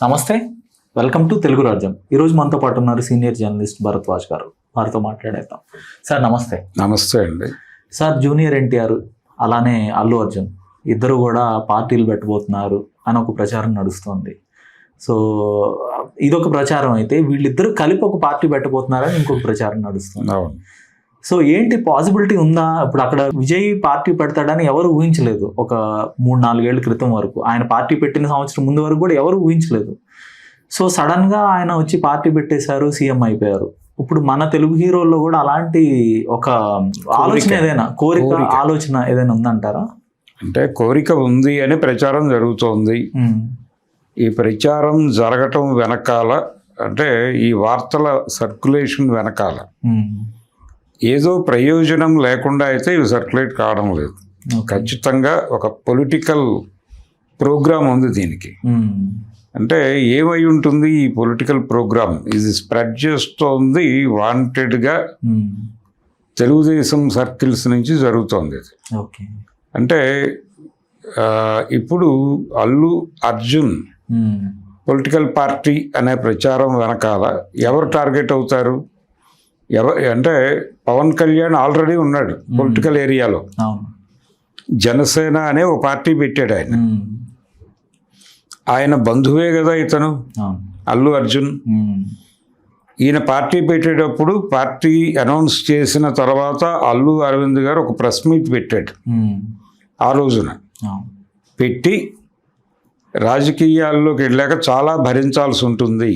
నమస్తే, welcome to Telugu రాజ్యం. ఈరోజు మనతో పాటు ఉన్నారు సీనియర్ జర్నలిస్ట్ భరద్వాజ్ గారు. వారితో మాట్లాడేద్దాం. సార్ నమస్తే. నమస్తే అండి. సార్, జూనియర్ ఎన్టీఆర్ అలానే అల్లు అర్జున్ ఇద్దరు కూడా పార్టీలు పెట్టబోతున్నారు అని ఒక ప్రచారం నడుస్తుంది. సో ఇదొక ప్రచారం అయితే, వీళ్ళిద్దరూ కలిపి ఒక పార్టీ పెట్టబోతున్నారని ఇంకొక ప్రచారం నడుస్తుంది. సో ఏంటి పాసిబిలిటీ ఉందా? ఇప్పుడు అక్కడ విజయ్ పార్టీ పెడతాడని ఎవరు ఊహించలేదు. ఒక 3-4 ఏళ్ల క్రితం వరకు, ఆయన పార్టీ పెట్టిన సంవత్సరం ముందు వరకు కూడా ఎవరు ఊహించలేదు. సో సడన్ గా ఆయన వచ్చి పార్టీ పెట్టేశారు, సీఎం అయిపోయారు. ఇప్పుడు మన తెలుగు హీరోల్లో కూడా అలాంటి ఒక ఆలోచన ఏదైనా ఆలోచన ఏదైనా ఉందంటారా? అంటే కోరిక ఉంది అని ప్రచారం జరుగుతోంది. ఈ ప్రచారం జరగటం వెనకాల, అంటే ఈ వార్తల సర్క్యులేషన్ వెనకాల ఏదో ప్రయోజనం లేకుండా అయితే ఇవి సర్క్యులేట్ కావడం లేదు. ఖచ్చితంగా ఒక పొలిటికల్ ప్రోగ్రామ్ ఉంది దీనికి. అంటే ఏమై ఉంటుంది ఈ పొలిటికల్ ప్రోగ్రామ్? ఇది స్ప్రెడ్ చేస్తోంది వాంటెడ్గా తెలుగుదేశం సర్కిల్స్ నుంచి జరుగుతోంది. అంటే ఇప్పుడు అల్లు అర్జున్ పొలిటికల్ పార్టీ అనే ప్రచారం వెనకాల ఎవరు టార్గెట్ అవుతారు? అంటే పవన్ కళ్యాణ్ ఆల్రెడీ ఉన్నాడు పొలిటికల్ ఏరియాలో. జనసేన అనే ఒక పార్టీ పెట్టాడు ఆయన. ఆయన బంధువే కదా ఇతను, అల్లు అర్జున్. ఈయన పార్టీ పెట్టేటప్పుడు, పార్టీ అనౌన్స్ చేసిన తర్వాత అల్లు అరవింద్ గారు ఒక ప్రెస్ మీట్ పెట్టాడు. ఆ రోజున పెట్టి, రాజకీయాల్లోకి వెళ్ళాక చాలా భరించాల్సి ఉంటుంది,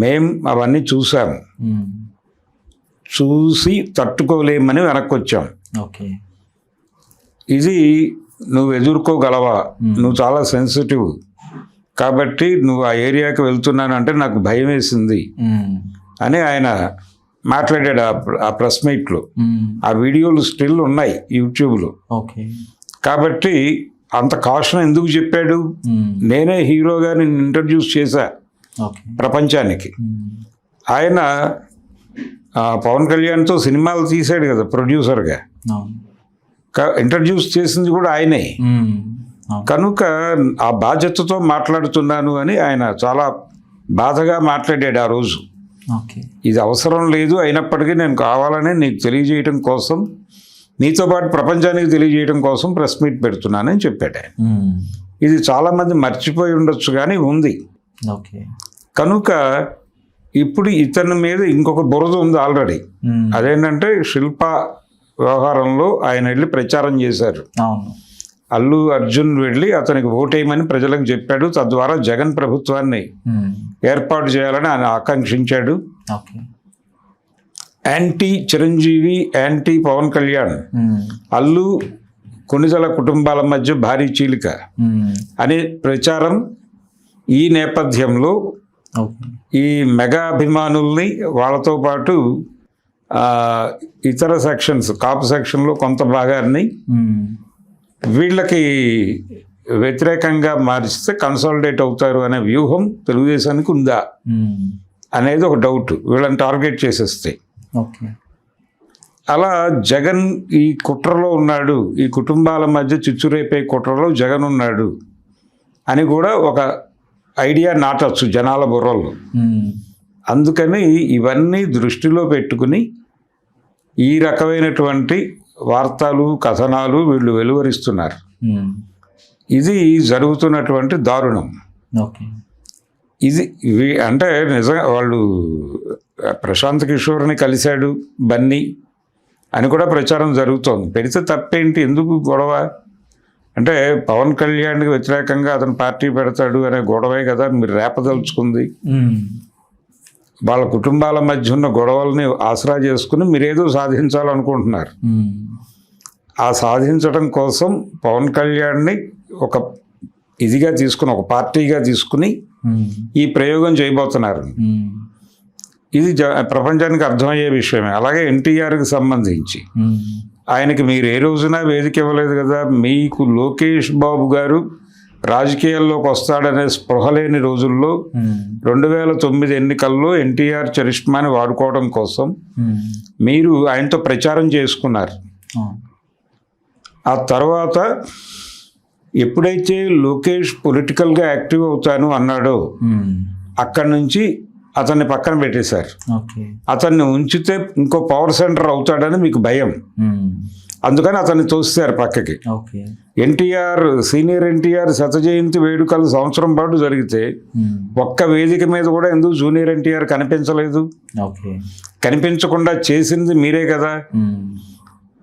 మేం అవన్నీ చూసాము, చూసి తట్టుకోలేమని వెనక్కి వచ్చాం. ఇది నువ్వు ఎదుర్కోగలవా? నువ్వు చాలా సెన్సిటివ్ కాబట్టి నువ్వు ఆ ఏరియాకి వెళ్తున్నానంటే నాకు భయం వేసింది అని ఆయన మాట్లాడాడు ఆ ప్రెస్ మీట్లో. ఆ వీడియోలు స్టిల్ ఉన్నాయి యూట్యూబ్లో. కాబట్టి అంత కాషన్ ఎందుకు చెప్పాడు? నేనే హీరోగా నేను ఇంట్రడ్యూస్ చేశా ప్రపంచానికి. ఆయన పవన్ కళ్యాణ్తో సినిమాలు తీశాడు కదా ప్రొడ్యూసర్గా, ఇంట్రడ్యూస్ చేసింది కూడా ఆయనే. కనుక ఆ బాధ్యతతో మాట్లాడుతున్నాను అని ఆయన చాలా బాధగా మాట్లాడాడు ఆ రోజు. ఇది అవసరం లేదు, అయినప్పటికీ నేను కావాలని నీకు తెలియజేయడం కోసం, నీతో పాటు ప్రపంచానికి తెలియజేయడం కోసం ప్రెస్ మీట్ పెడుతున్నానని చెప్పాడు ఆయన. ఇది చాలామంది మర్చిపోయి ఉండొచ్చు కానీ ఉంది. కనుక ఇప్పుడు ఇతని మీద ఇంకొక బురద ఉంది ఆల్రెడీ. అదేంటంటే శిల్ప వ్యవహారంలో ఆయన వెళ్ళి ప్రచారం చేశారు. అల్లు అర్జున్ వెళ్ళి అతనికి ఓటేయమని ప్రజలకు చెప్పాడు. తద్వారా జగన్ ప్రభుత్వాన్ని ఏర్పాటు చేయాలని ఆయన ఆకాంక్షించాడు. యాంటీ చిరంజీవి, యాంటీ పవన్ కళ్యాణ్, అల్లు కొనిదల కుటుంబాల మధ్య భారీ చీలిక అనే ప్రచారం. ఈ నేపథ్యంలో ఈ మెగా అభిమానుల్ని, వాళ్ళతో పాటు ఇతర సెక్షన్స్, కాపు సెక్షన్లో కొంత భాగాన్ని వీళ్ళకి వ్యతిరేకంగా మారిస్తే కన్సాలిడేట్ అవుతారు అనే వ్యూహం తెలుగుదేశానికి ఉందా అనేది ఒక డౌట్. వీళ్ళని టార్గెట్ చేసేస్తే అలా జగన్ ఈ కుట్రలో ఉన్నాడు, ఈ కుటుంబాల మధ్య చిచ్చురేపే కుట్రలో జగన్ ఉన్నాడు అని కూడా ఒక ఐడియా నాటచ్చు జనాల బుర్రల్లో. అందుకని ఇవన్నీ దృష్టిలో పెట్టుకుని ఈ రకమైనటువంటి వార్తలు, కథనాలు వీళ్ళు వెలువరిస్తున్నారు. ఇది జరుగుతున్నటువంటి దారుణం. ఇది అంటే నిజంగా వాళ్ళు ప్రశాంత్ కిషోర్ని కలిశాడు బన్నీ అని కూడా ప్రచారం జరుగుతోంది. పెడితే తప్పేంటి? ఎందుకు గొడవ? అంటే పవన్ కళ్యాణ్కి వ్యతిరేకంగా అతను పార్టీ పెడతాడు అనే గొడవే కదా మీరు రేపదలుచుకుంది. వాళ్ళ కుటుంబాల మధ్య ఉన్న గొడవల్ని ఆసరా చేసుకుని మీరేదో సాధించాలనుకుంటున్నారు. ఆ సాధించడం కోసం పవన్ కళ్యాణ్ని ఒక ఇదిగా తీసుకుని, ఒక పార్టీగా తీసుకుని ఈ ప్రయోగం చేయబోతున్నారు. ఇది ప్రపంచానికి అర్థమయ్యే విషయమే. అలాగే ఎన్టీఆర్కి సంబంధించి ఆయనకి మీరు ఏ రోజున వేదిక ఇవ్వలేదు కదా. మీకు లోకేష్ బాబు గారు రాజకీయాల్లోకి వస్తాడనే స్పృహ లేని రోజుల్లో 2009 ఎన్నికల్లో ఎన్టీఆర్ చరిష్మాని వాడుకోవడం కోసం మీరు ఆయనతో ప్రచారం చేసుకున్నారు. ఆ తర్వాత ఎప్పుడైతే లోకేష్ పొలిటికల్గా యాక్టివ్ అవుతాను అన్నాడో అక్కడి నుంచి అతన్ని పక్కన పెట్టేశారు. ఓకే. అతన్ని ఉంచితే ఇంకో పవర్ సెంటర్ అవుతాడని మీకు భయం, అందుకని అతన్ని తోస్తారు పక్కకి. ఓకే. ఎన్టీఆర్, సీనియర్ ఎన్టీఆర్ శత జయంతి వేడుకలు సంవత్సరం పాటు జరిగితే ఒక్క వేదిక మీద కూడా ఎందుకు జూనియర్ ఎన్టీఆర్ కనిపించలేదు? ఓకే. కనిపించకుండా చేసింది మీరే కదా.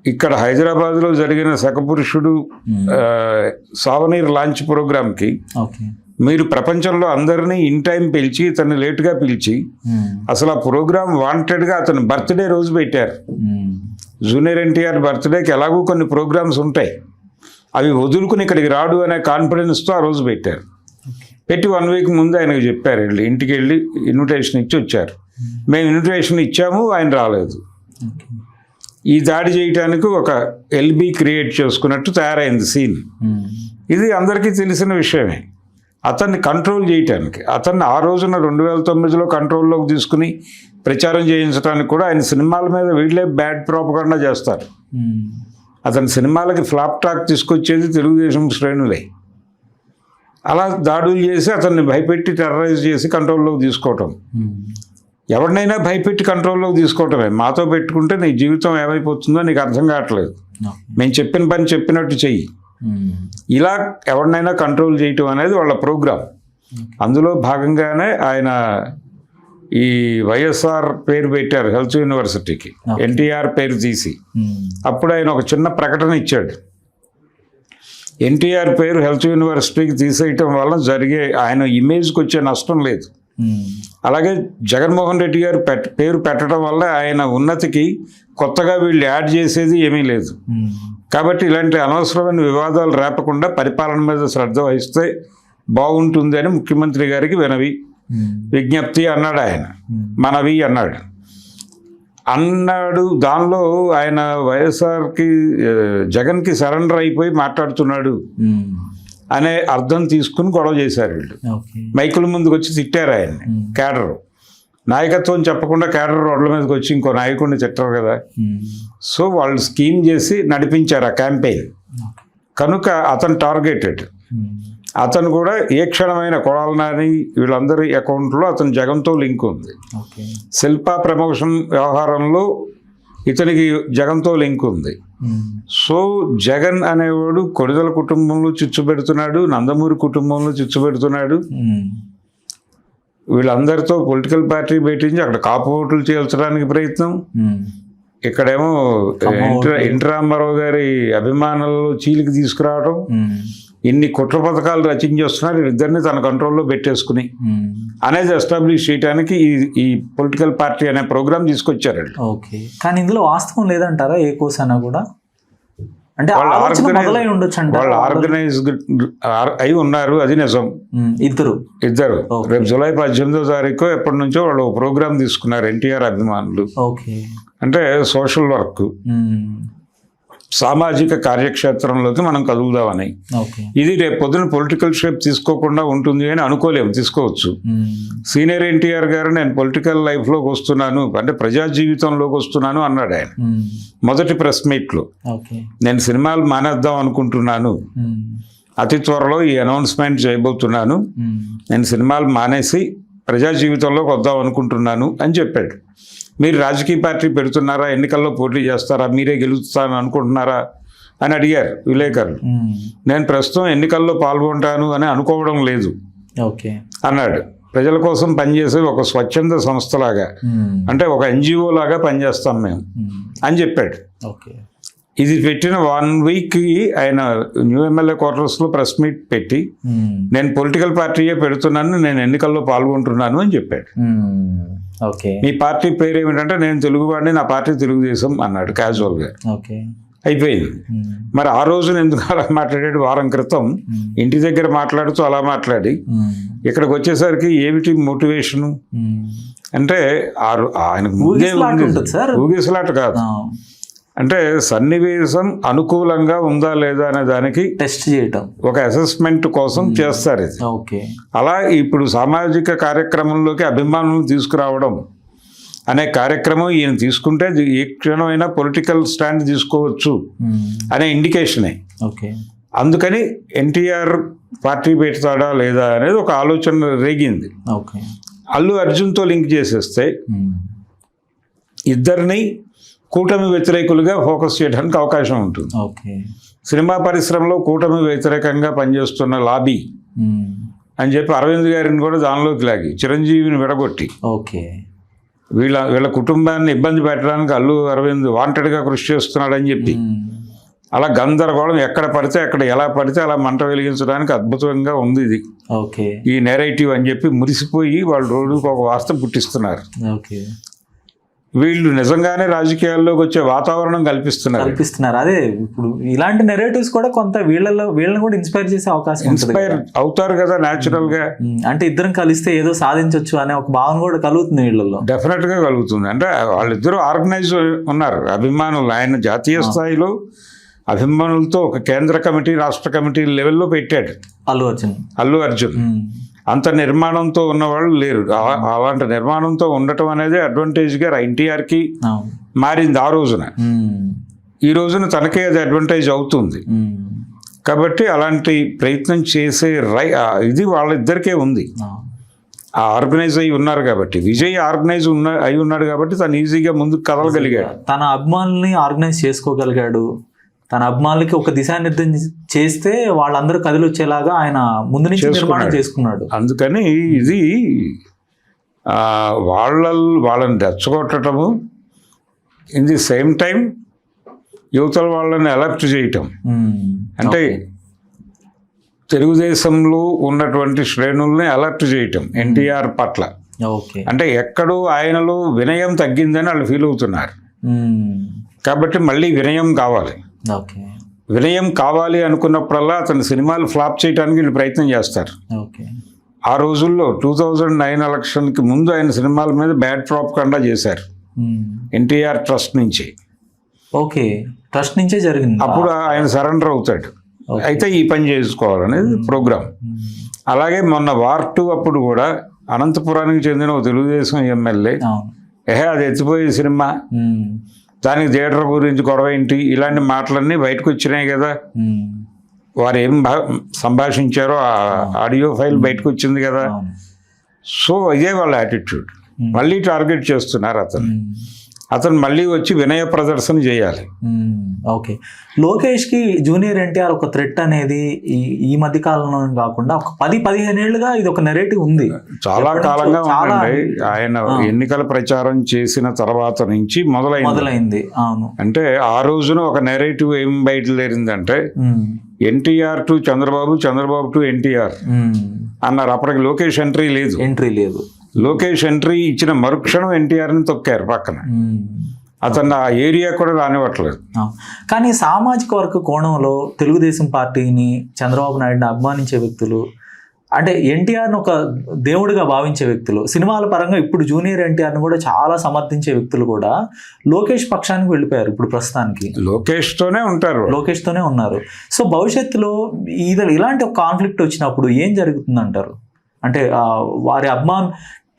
ఇక్కడ హైదరాబాద్లో జరిగిన శకపురుషుడు సావనీర్ లాంచ్ ప్రోగ్రామ్కి ఓకే. మీరు ప్రపంచంలో అందరినీ ఇన్ టైం పిలిచి ఇతన్ని లేటుగా పిలిచి అసలు ఆ ప్రోగ్రామ్ వాంటెడ్గా అతని బర్త్డే రోజు పెట్టారు. జూనియర్ ఎన్టీఆర్ బర్త్డేకి ఎలాగూ కొన్ని ప్రోగ్రామ్స్ ఉంటాయి, అవి వదులుకుని ఇక్కడికి రాడు అనే కాన్ఫిడెన్స్తో ఆ రోజు పెట్టారు. పెట్టి 1 వీక్ ముందు ఆయనకు చెప్పారు, వెళ్ళి ఇంటికి వెళ్ళి ఇన్విటేషన్ ఇచ్చి వచ్చారు. మేము ఇన్విటేషన్ ఇచ్చాము, ఆయన రాలేదు. ఈ దాడి చేయటానికి ఒక ఎల్బీ క్రియేట్ చేసుకున్నట్టు తయారైంది సీన్. ఇది అందరికీ తెలిసిన విషయమే. అతన్ని కంట్రోల్ చేయటానికి, అతన్ని ఆ రోజున 2009లో కంట్రోల్లోకి తీసుకుని ప్రచారం చేయించడానికి కూడా ఆయన సినిమాల మీద వీళ్ళే బ్యాడ్ ప్రోపగండా చేస్తారు. అతని సినిమాలకి ఫ్లాప్ టాక్ తీసుకొచ్చేది తెలుగుదేశం శ్రేణులే. అలా దాడులు చేసి అతన్ని భయపెట్టి టెర్రరైజ్ చేసి కంట్రోల్లోకి తీసుకోవటం. ఎవరినైనా భయపెట్టి కంట్రోల్లోకి తీసుకోవటమే. మాతో పెట్టుకుంటే నీ జీవితం ఏమైపోతుందో నీకు అర్థం కావట్లేదు, మేము చెప్పిన పని చెప్పినట్టు చెయ్యి, ఇలా ఎవరినైనా కంట్రోల్ చేయటం అనేది వాళ్ళ ప్రోగ్రాం. అందులో భాగంగానే ఆయన ఈ వైఎస్ఆర్ పేరు పెట్టారు హెల్త్ యూనివర్సిటీకి, ఎన్టీఆర్ పేరు తీసి. అప్పుడు ఆయన ఒక చిన్న ప్రకటన ఇచ్చాడు, ఎన్టీఆర్ పేరు హెల్త్ యూనివర్సిటీకి తీసేయటం వల్ల జరిగే ఆయన ఇమేజ్కి వచ్చే నష్టం లేదు, అలాగే జగన్మోహన్ రెడ్డి గారు పేరు పెట్టడం వల్ల ఆయన ఉన్నతికి కొత్తగా వీళ్ళు యాడ్ చేసేది ఏమీ లేదు. కాబట్టి ఇలాంటి అనవసరమైన వివాదాలు రేపకుండా పరిపాలన మీద శ్రద్ధ వహిస్తే బాగుంటుంది అని ముఖ్యమంత్రి గారికి విజ్ఞప్తి అన్నాడు. ఆయన మనవి అన్నాడు. దానిలో ఆయన వైఎస్ఆర్కి జగన్కి సరెండర్ అయిపోయి మాట్లాడుతున్నాడు అనే అర్థం తీసుకుని గొడవ చేశారు వీళ్ళు. మైకుల ముందుకు వచ్చి తిట్టారు ఆయన్ని. క్యాడర్ నాయకత్వం చెప్పకుండా క్యాడర్ రోడ్ల మీదకి వచ్చి ఇంకో నాయకుడిని తిట్టారు కదా. సో వాళ్ళు స్కీమ్ చేసి నడిపించారు ఆ క్యాంపెయిన్. కనుక అతను టార్గెటెడ్. అతను కూడా ఏ క్షణమైన కొడాలి నాని వీళ్ళందరి అకౌంట్లో అతను జగన్తో లింక్ ఉంది. శిల్పా ప్రమోషన్ వ్యవహారంలో ఇతనికి జగన్తో లింక్ ఉంది. సో జగన్ అనేవాడు కొడిదల కుటుంబంలో చిచ్చు పెడుతున్నాడు, నందమూరి కుటుంబంలో చిచ్చు పెడుతున్నాడు. వీళ్ళందరితో పొలిటికల్ పార్టీ పెట్టించి అక్కడ కాపు ఓట్లు చేల్చడానికి ప్రయత్నం, ఇక్కడేమో ఎన్టీ రామారావు గారి అభిమానులు చీలికి తీసుకురావడం, ఇన్ని కుట్ర పథకాలు రచించేస్తున్నారు ఇద్దరిని తన కంట్రోల్లో పెట్టేసుకుని అనేది ఎస్టాబ్లిష్ చేయడానికి ఈ పొలిటికల్ పార్టీ అనే ప్రోగ్రామ్ తీసుకొచ్చారండి. ఓకే, కానీ ఇందులో వాస్తవం లేదంటారా? ఏ కోసైనా కూడా అంటే వాళ్ళు ఆర్గనైజ్ అయి ఉన్నారు, అది నిజం. ఇద్దరు రేపు జూలై 18వ తారీఖు ఎప్పటి నుంచో వాళ్ళు ప్రోగ్రామ్ తీసుకున్నారు ఎన్టీఆర్ అభిమానులు. అంటే సోషల్ వర్క్, సామాజిక కార్యక్షేత్రంలోకి మనం కదులుదామని. ఇది రేపు పొద్దున పొలిటికల్ షేప్ తీసుకోకుండా ఉంటుంది అని అనుకోలేము, తీసుకోవచ్చు. సీనియర్ ఎన్టీఆర్ గారు నేను పొలిటికల్ లైఫ్లోకి వస్తున్నాను అంటే ప్రజా జీవితంలోకి వస్తున్నాను అన్నాడు ఆయన మొదటి ప్రెస్ మీట్లో. నేను సినిమాలు మానేద్దాం అనుకుంటున్నాను, అతి త్వరలో ఈ అనౌన్స్మెంట్ చేయబోతున్నాను, నేను సినిమాలు మానేసి ప్రజా జీవితంలోకి వద్దాం అనుకుంటున్నాను అని చెప్పాడు. మీరు రాజకీయ పార్టీ పెడుతున్నారా, ఎన్నికల్లో పోటీ చేస్తారా, మీరే గెలుస్తాను అనుకుంటున్నారా అని అడిగారు విలేకరులు. నేను ప్రస్తుతం ఎన్నికల్లో పాల్గొంటాను అని అనుకోవడం లేదు అన్నాడు. ప్రజల కోసం పనిచేసే ఒక స్వచ్ఛంద సంస్థలాగా, అంటే ఒక ఎన్జిఓ లాగా పనిచేస్తాం మేము అని చెప్పాడు. ఇది పెట్టిన 1 వీక్కి ఆయన న్యూ ఎమ్మెల్యే క్వార్టర్స్లో ప్రెస్ మీట్ పెట్టి నేను పొలిటికల్ పార్టీయే పెడుతున్నాను, నేను ఎన్నికల్లో పాల్గొంటున్నాను అని చెప్పాడు. మీ పార్టీ పేరు ఏమిటంటే నేను తెలుగువాడిని, నా పార్టీ తెలుగుదేశం అన్నాడు క్యాజువల్గా. అయిపోయింది. మరి ఆ రోజున ఎందుకు అలా మాట్లాడాడు? వారం క్రితం ఇంటి దగ్గర మాట్లాడుతూ అలా మాట్లాడి ఇక్కడికి వచ్చేసరికి ఏమిటి మోటివేషను అంటే ఆయనకు ముందే ఊగిసలాట కాదు, అంటే సన్నివేశం అనుకూలంగా ఉందా లేదా అనే దానికి టెస్ట్ చేయటం, ఒక అసెస్మెంట్ కోసం చేస్తారు ఇది. అలా ఇప్పుడు సామాజిక కార్యక్రమంలోకి అభిమానులను తీసుకురావడం అనే కార్యక్రమం ఈయన తీసుకుంటే ఏ క్షణమైనా పొలిటికల్ స్టాండ్ తీసుకోవచ్చు అనే ఇండికేషనే. అందుకని ఎన్టీఆర్ పార్టీ పెడతాడా లేదా అనేది ఒక ఆలోచన రేగింది. ఓకే. అల్లు అర్జున్తో లింక్ చేసేస్తే ఇద్దరిని కూటమి వ్యతిరేకులుగా ఫోకస్ చేయడానికి అవకాశం ఉంటుంది. ఓకే. సినిమా పరిశ్రమలో కూటమి వ్యతిరేకంగా పనిచేస్తున్న లాబీ అని చెప్పి అరవింద్ గారిని కూడా దానిలోకి లాగి చిరంజీవిని విడగొట్టి ఓకే వీళ్ళ కుటుంబాన్ని ఇబ్బంది పెట్టడానికి అల్లు అరవింద్ వాంటెడ్గా కృషి చేస్తున్నాడని చెప్పి అలా గందరగోళం ఎక్కడ పడితే అక్కడ ఎలా పడితే అలా మంట వెలిగించడానికి అద్భుతంగా ఉంది ఇది ఓకే ఈ నెరేటివ్ అని చెప్పి మురిసిపోయి వాళ్ళు రోజుకు ఒక వార్త పుట్టిస్తున్నారు. ఓకే. వీళ్ళు నిజంగానే రాజకీయాల్లోకి వచ్చే వాతావరణం కల్పిస్తున్నారు. అదే ఇప్పుడు ఇలాంటి నెరేటివ్స్ కూడా కొంత వీళ్ళని కూడా ఇన్స్పైర్ చేసే అవకాశం ఇన్స్పైర్ అవుతారు కదా న్యాచురల్ గా. అంటే ఇద్దరం కలిస్తే ఏదో సాధించవచ్చు అనే ఒక భావన కూడా కలుగుతుంది వీళ్ళలో. డెఫినెట్ గా కలుగుతుంది. అంటే వాళ్ళిద్దరూ ఆర్గనైజ్ ఉన్నారు అభిమానులు. ఆయన జాతీయ స్థాయిలో అభిమానులతో ఒక కేంద్ర కమిటీ రాష్ట్ర కమిటీ లెవెల్లో పెట్టాడు అల్లు అర్జున్. అంత నిర్మాణంతో ఉన్నవాళ్ళు లేరు. అలాంటి నిర్మాణంతో ఉండటం అనేది అడ్వాంటేజ్గా ఎన్టీఆర్కి మారింది ఆ రోజున. ఈ రోజున తనకే అది అడ్వాంటేజ్ అవుతుంది. కాబట్టి అలాంటి ప్రయత్నం చేసే ఇది వాళ్ళిద్దరికే ఉంది. ఆ ఆర్గనైజ్ అయి ఉన్నారు కాబట్టి, విజయ్ ఆర్గనైజ్ అయి ఉన్నాడు కాబట్టి తను ఈజీగా ముందుకు కదలగలిగాడు. తన అభిమానుల్ని ఆర్గనైజ్ చేసుకోగలిగాడు. తన అభిమానులకి ఒక దిశానిర్దేశం చేస్తే వాళ్ళందరూ కదిలొచ్చేలాగా ఆయన ముందు నుంచి నిర్మాణం చేసుకున్నాడు. అందుకని ఇది వాళ్ళని రెచ్చగొట్టడము, ఇన్ ది సేమ్ టైం యువతల వాళ్ళని అలర్ట్ చేయటం. అంటే తెలుగుదేశంలో ఉన్నటువంటి శ్రేణుల్ని అలర్ట్ చేయటం ఎన్టీఆర్ పట్ల. అంటే ఎక్కడో ఆయనలో వినయం తగ్గిందని వాళ్ళు ఫీల్ అవుతున్నారు. కాబట్టి మళ్ళీ వినయం కావాలి. వినయం కావాలి అనుకున్నప్పుడల్లా అతని సినిమాలు ఫ్లాప్ చేయడానికి వీళ్ళు ప్రయత్నం చేస్తారు. ఆ రోజుల్లో 2009 ఎలక్షన్కి ముందు ఆయన సినిమాల మీద బ్యాడ్ ప్రాపగండా చేశారు ఎన్టీఆర్ ట్రస్ట్ నుంచి. ఓకే, ట్రస్ట్ నుంచే జరిగింది. అప్పుడు ఆయన సరెండర్ అవుతాడు. అయితే ఈ పని చేసుకోవాలనేది ప్రోగ్రామ్. అలాగే మొన్న వార్ 2 అప్పుడు కూడా అనంతపురానికి చెందిన ఒక తెలుగుదేశం ఎమ్మెల్యే అది ఎత్తిపోయే సినిమా, దానికి థియేటర్ గురించి గొడవ ఏంటి, ఇలాంటి మాటలన్నీ బయటకు వచ్చినాయి కదా. వారు ఏం సంభాషించారో ఆ ఆడియో ఫైల్ బయటకు వచ్చింది కదా. సో ఇదే వాళ్ళ యాటిట్యూడ్. మళ్ళీ టార్గెట్ చేస్తున్నారు అతను మళ్ళీ వచ్చి వినయ ప్రదర్శన చేయాలి. ఓకే. లోకేష్కి జూనియర్ ఎన్టీఆర్ ఒక థ్రెట్ అనేది ఈ మధ్య కాలంలో కాకుండా ఒక 10-15 ఏళ్ళుగా ఇది ఒక నెరేటివ్ ఉంది. చాలా కాలంగా ఉందండి. ఆయన ఎన్నికల ప్రచారం చేసిన తర్వాత నుంచి మొదలైంది. అవును. అంటే ఆ రోజున ఒక నెరేటివ్ ఏం బయటదేరిందంటే ఎన్టీఆర్ టు చంద్రబాబు, చంద్రబాబు టు ఎన్టీఆర్ అన్నారు. అప్పటికి లోకేష్ ఎంట్రీ లేదు. లోకేష్ ఎంట్రీ ఇచ్చిన మరుక్షణం ఎన్టీఆర్ని తొక్కారు పక్కన. అతను ఆ ఏరియా కూడా రానివ్వట్లేదు. కానీ సామాజిక వర్గ కోణంలో తెలుగుదేశం పార్టీని, చంద్రబాబు నాయుడిని అభిమానించే వ్యక్తులు, అంటే ఎన్టీఆర్ని ఒక దేవుడిగా భావించే వ్యక్తులు, సినిమాల పరంగా ఇప్పుడు జూనియర్ ఎన్టీఆర్ని కూడా చాలా సమర్థించే వ్యక్తులు కూడా లోకేష్ పక్షానికి వెళ్ళిపోయారు. ఇప్పుడు ప్రస్తుతానికి లోకేష్తోనే ఉన్నారు. సో భవిష్యత్తులో ఇలాంటి ఒక కాన్ఫ్లిక్ట్ వచ్చినప్పుడు ఏం జరుగుతుందంటారు? అంటే వారి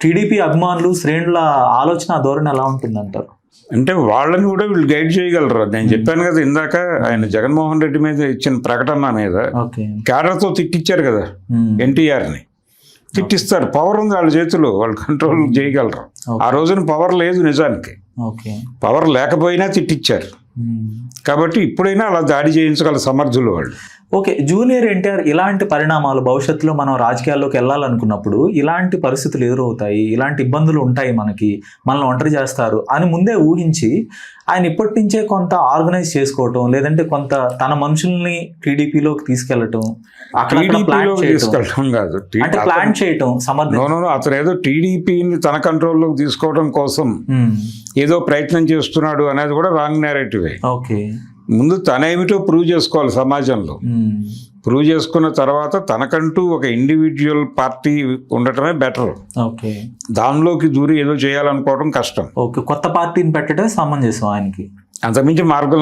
టీడీపీ అభిమానులు శ్రేణుల ఆలోచన ధోరణి ఎలా ఉంటుందంటారు? అంటే వాళ్ళని కూడా వీళ్ళు గైడ్ చేయగలరు. నేను చెప్పాను కదా ఇందాక, ఆయన జగన్మోహన్ రెడ్డి మీద ఇచ్చిన ప్రకటన మీద క్యాడర్తో తిట్టించారు కదా ఎన్టీఆర్ని. తిట్టిస్తారు. పవర్ ఉంది వాళ్ళ చేతిలో, వాళ్ళు కంట్రోల్ చేయగలరు. ఆ రోజున పవర్ లేదు నిజానికి. పవర్ లేకపోయినా తిట్టించారు. కాబట్టి ఇప్పుడైనా అలా దాడి చేయించగల సమర్థులు వాళ్ళు. ఓకే. జూనియర్ ఎన్టీఆర్ ఇలాంటి పరిణామాలు భవిష్యత్తులో మనం రాజకీయాల్లోకి వెళ్ళాలనుకున్నప్పుడు ఇలాంటి పరిస్థితులు ఎదురవుతాయి, ఇలాంటి ఇబ్బందులు ఉంటాయి, మనల్ని ఒంటరి చేస్తారు అని ముందే ఊహించి ఆయన ఇప్పటి నుంచే కొంత ఆర్గనైజ్ చేసుకోవటం, లేదంటే కొంత తన మనుషుల్ని టీడీపీలోకి తీసుకెళ్లటం, ప్లాన్ చేయటం అతను ఏదో టీడీపీని తన కంట్రోల్లోకి తీసుకోవడం కోసం ఏదో ప్రయత్నం చేస్తున్నాడు అనేది కూడా రాంగ్ నేరేటివే. ఓకే. ముందు తనేమిటో ప్రూవ్ చేసుకోవాలి సమాజంలో. ప్రూవ్ చేసుకున్న తర్వాత తనకంటూ ఒక ఇండివిజువల్ పార్టీ ఉండటమే బెటర్. ఓకే. దానిలోకి దూరి ఏదో చేయాలనుకోవడం కష్టం. ఓకే. కొత్త పార్టీని పెట్టడమే సమంజసం ఆయనకి. అంతమించి మార్గం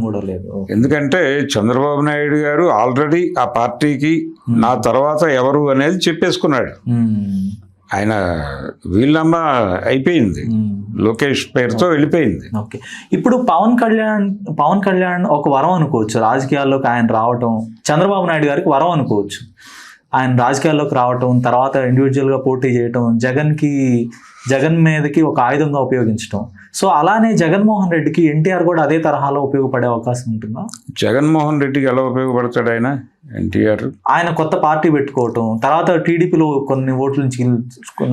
కూడా లేదు. ఎందుకంటే చంద్రబాబు నాయుడు గారు ఆల్రెడీ ఆ పార్టీకి నా తర్వాత ఎవరు అనేది చెప్పేసుకున్నాడు. ఆయన వీళ్ళమ్మ అయిపోయింది, లోకేష్ పేరుతో వెళ్ళిపోయింది. ఓకే, ఇప్పుడు పవన్ కళ్యాణ్ ఒక వరం అనుకోవచ్చు రాజకీయాల్లోకి ఆయన రావటం, చంద్రబాబు నాయుడు గారికి వరం అనుకోవచ్చు ఆయన రాజకీయాల్లోకి రావటం, తర్వాత ఇండివిజువల్గా పోటీ చేయటం, జగన్ మీదకి ఒక ఆయుధంగా ఉపయోగించడం. సో అలానే జగన్మోహన్ రెడ్డికి ఎన్టీఆర్ కూడా అదే తరహాలో ఉపయోగపడే అవకాశం ఉంటుందా? జగన్మోహన్ రెడ్డికి ఎలా ఉపయోగపడతాడు ఆయన? ఎన్టీఆర్ ఆయన కొత్త పార్టీ పెట్టుకోవటం, తర్వాత టీడీపీలో కొన్ని ఓట్లని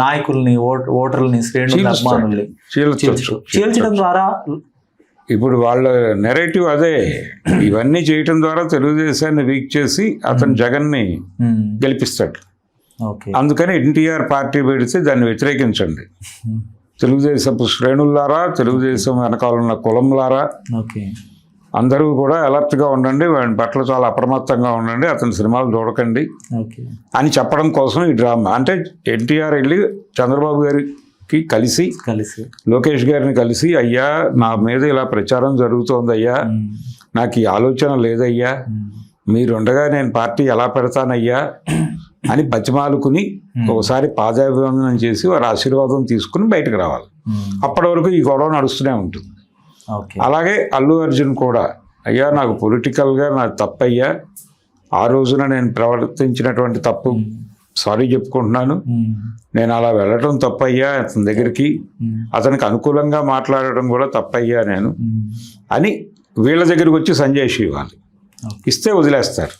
నాయకుల్ని, ఓటర్లని, శ్రేణుల్ని, అభిమానుల్ని చీల్చడం ద్వారా. ఇప్పుడు వాళ్ళ నెరేటివ్ అదే. ఇవన్నీ చేయటం ద్వారా తెలుగుదేశాన్ని వీక్ చేసి అతను జగన్ని గెలిపిస్తాడు. అందుకని ఎన్టీఆర్ పార్టీ పెడితే దాన్ని వ్యతిరేకించండి. తెలుగుదేశపు శ్రేణులారా, తెలుగుదేశం వెనకాల ఉన్న కులంలారా, అందరూ కూడా అలర్ట్గా ఉండండి, వాడి పట్ల చాలా అప్రమత్తంగా ఉండండి, అతని సినిమాలు చూడకండి అని చెప్పడం కోసం ఈ డ్రామా. అంటే ఎన్టీఆర్ వెళ్ళి చంద్రబాబు గారికి కలిసి లోకేష్ గారిని కలిసి, అయ్యా నా మీద ఇలా ప్రచారం జరుగుతోంది అయ్యా, నాకు ఈ ఆలోచన లేదయ్యా, మీరుండగా నేను పార్టీ ఎలా పెడతానయ్యా అని బతిమాలుకుని ఒకసారి పాదాభివందనం చేసి వారి ఆశీర్వాదం తీసుకుని బయటకు రావాలి. అప్పటి వరకు ఈ గొడవ నడుస్తూనే ఉంటుంది. అలాగే అల్లు అర్జున్ కూడా, అయ్యా నాకు పొలిటికల్గా నాకు తప్పయ్యా, ఆ రోజున నేను ప్రవర్తించినటువంటి తప్పు సారీ చెప్పుకుంటున్నాను, నేను అలా వెళ్ళటం తప్పయ్యా అతని దగ్గరికి, అతనికి అనుకూలంగా మాట్లాడటం కూడా తప్పయ్యా నేను అని వీళ్ళ దగ్గరికి వచ్చి సంజయ్ ఇవ్వాలి. ఇస్తే వదిలేస్తారు.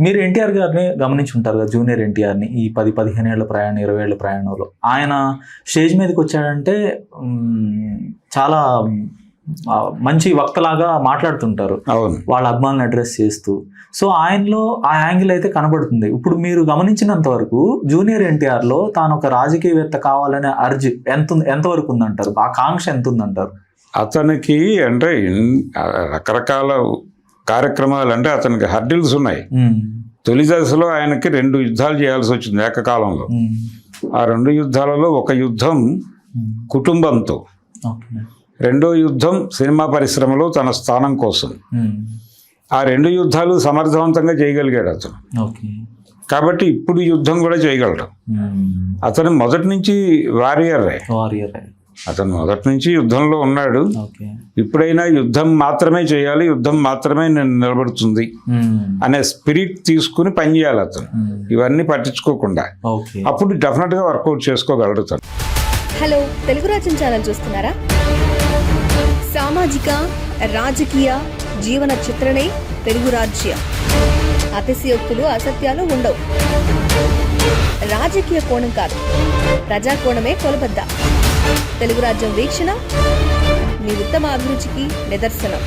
మీరు ఎన్టీఆర్ గారిని గమనించి ఉంటారు కదా, జూనియర్ ఎన్టీఆర్ని ఈ 10-15 ఏళ్ల ప్రయాణం, 20 ఏళ్ల ప్రయాణంలో ఆయన స్టేజ్ మీదకి వచ్చాడంటే చాలా మంచి వక్తలాగా మాట్లాడుతుంటారు, వాళ్ళ అభిమానులను అడ్రస్ చేస్తూ. సో ఆయనలో ఆ యాంగిల్ అయితే కనబడుతుంది. ఇప్పుడు మీరు గమనించినంత వరకు జూనియర్ ఎన్టీఆర్లో తాను ఒక రాజకీయవేత్త కావాలనే అర్జీ ఎంతవరకు ఉందంటారు? ఆ కాంక్ష ఎంత ఉందంటారు అతనికి? అంటే రకరకాల కార్యక్రమాలు, అంటే అతనికి హర్డిల్స్ ఉన్నాయి. తొలి దశలో ఆయనకి 2 యుద్ధాలు చేయాల్సి వచ్చింది ఏకకాలంలో. ఆ 2 యుద్ధాలలో ఒక యుద్ధం కుటుంబంతో, రెండో యుద్ధం సినిమా పరిశ్రమలో తన స్థానం కోసం. ఆ 2 యుద్ధాలు సమర్థవంతంగా చేయగలిగాడు అతను. కాబట్టి ఇప్పుడు యుద్ధం కూడా చేయగలడు. అతను మొదటి నుంచి వారియరే. అతను మొదటి నుంచి యుద్ధంలో ఉన్నాడు. ఇప్పుడైనా యుద్ధం మాత్రమే చేయాలి, యుద్ధం మాత్రమే నేను నిలబడుతుంది అనే స్పిరిట్ తీసుకుని పనిచేయాలి అతను, ఇవన్నీ పట్టించుకోకుండా. అప్పుడు డెఫినెట్గా వర్కౌట్ చేసుకోగలడు తను. హలో, తెలుగు రాజ్యం ఛానల్ చూస్తున్నారా? సామాజిక, రాజకీయ, జీవన చిత్రణే తెలుగు రాజ్యం. అతిశయోక్తులు, అసత్యాలు ఉండవు. రాజకీయ కోణం కాదు, ప్రజా కోణమే కొలబద్ద. తెలుగు రాజ్యం వీక్షణ మీ ఉత్తమ అభిరుచికి నిదర్శనం.